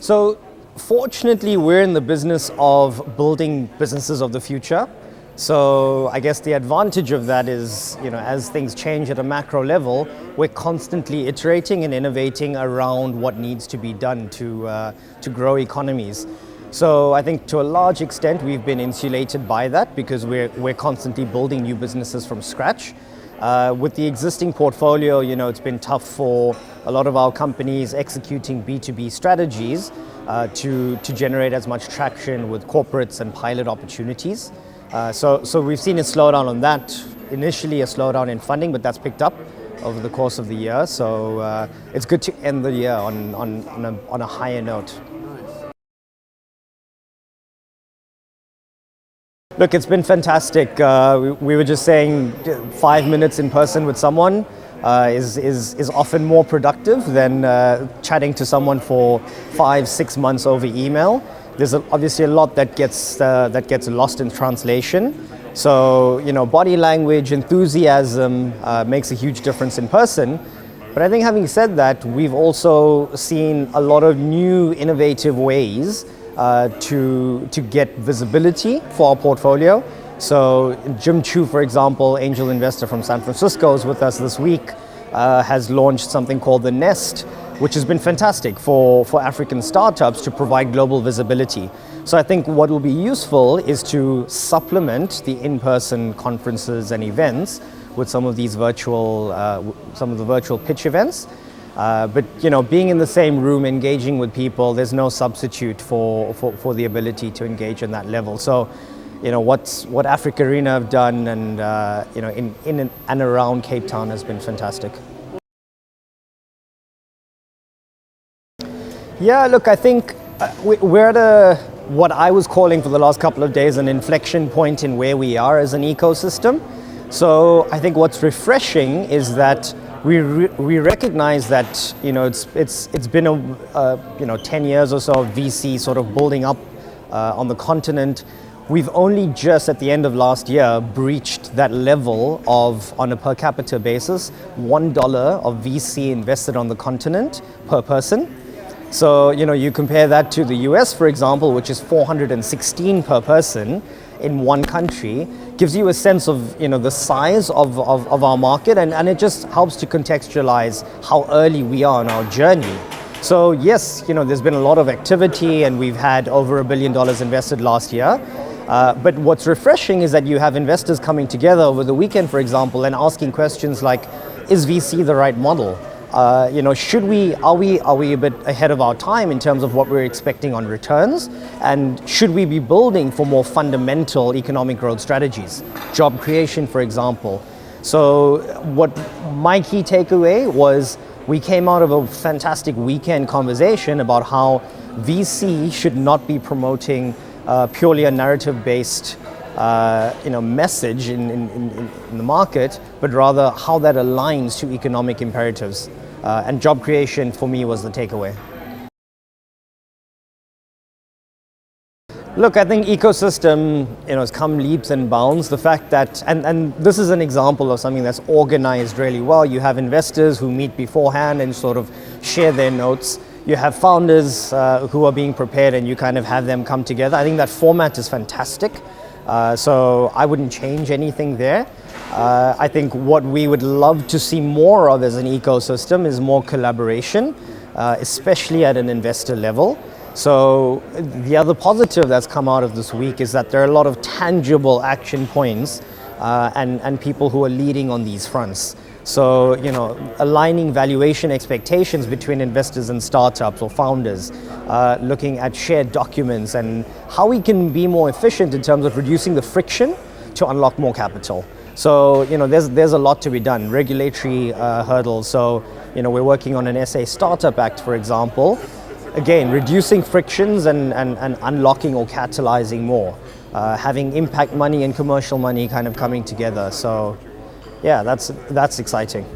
So fortunately, we're in the business of building businesses of the future. So I guess the advantage of that is, as things change at a macro level, we're constantly iterating and innovating around what needs to be done to grow economies. So I think to a large extent, we've been insulated by that because we're constantly building new businesses from scratch. With the existing portfolio, it's been tough for a lot of our companies executing B2B strategies to generate as much traction with corporates and pilot opportunities. So we've seen a slowdown on that. Initially a slowdown in funding, but that's picked up over the course of the year. So it's good to end the year on a higher note. Look, it's been fantastic. We were just saying 5 minutes in person with someone is often more productive than chatting to someone for 5-6 months over email. There's obviously a lot that gets lost in translation. So, body language, enthusiasm makes a huge difference in person. But I think having said that, we've also seen a lot of new innovative ways to get visibility for our portfolio. So Jim Chu, for example, angel investor from San Francisco, is with us this week, has launched something called the Nest, which has been fantastic for African startups to provide global visibility. So I think what will be useful is to supplement the in-person conferences and events with some of these some of the virtual pitch events. But being in the same room, engaging with people, there's no substitute for the ability to engage on that level. So, what Africa Arena have done, and in and around Cape Town has been fantastic. Yeah, look, I think we're at what I was calling for the last couple of days an inflection point in where we are as an ecosystem. So I think what's refreshing is that we recognize that it's been 10 years or so of VC sort of building up on the continent. We've only just at the end of last year breached that level of, on a per capita basis, $1 of VC invested on the continent per person. So you compare that to the US, for example, which is 416 per person in one country, gives you a sense of the size of our market, and it just helps to contextualize how early we are on our journey. So yes, there's been a lot of activity, and we've had over $1 billion invested last year. But what's refreshing is that you have investors coming together over the weekend, for example, and asking questions like, is VC the right model? Are we a bit ahead of our time in terms of what we're expecting on returns? And should we be building for more fundamental economic growth strategies? Job creation, for example. So what my key takeaway was, we came out of a fantastic weekend conversation about how VC should not be promoting purely a narrative-based message in the market, but rather how that aligns to economic imperatives. And job creation for me was the takeaway. Look, I think ecosystem, has come leaps and bounds. The fact that, and this is an example of something that's organized really well. You have investors who meet beforehand and sort of share their notes. You have founders who are being prepared, and you kind of have them come together. I think that format is fantastic. So I wouldn't change anything there. I think what we would love to see more of as an ecosystem is more collaboration, especially at an investor level. So the other positive that's come out of this week is that there are a lot of tangible action points and people who are leading on these fronts. So, aligning valuation expectations between investors and startups or founders, looking at shared documents and how we can be more efficient in terms of reducing the friction to unlock more capital. So, there's a lot to be done, regulatory hurdles. So, we're working on an SA Startup Act, for example. Again, reducing frictions and unlocking or catalyzing more, having impact money and commercial money kind of coming together. So, yeah, that's exciting.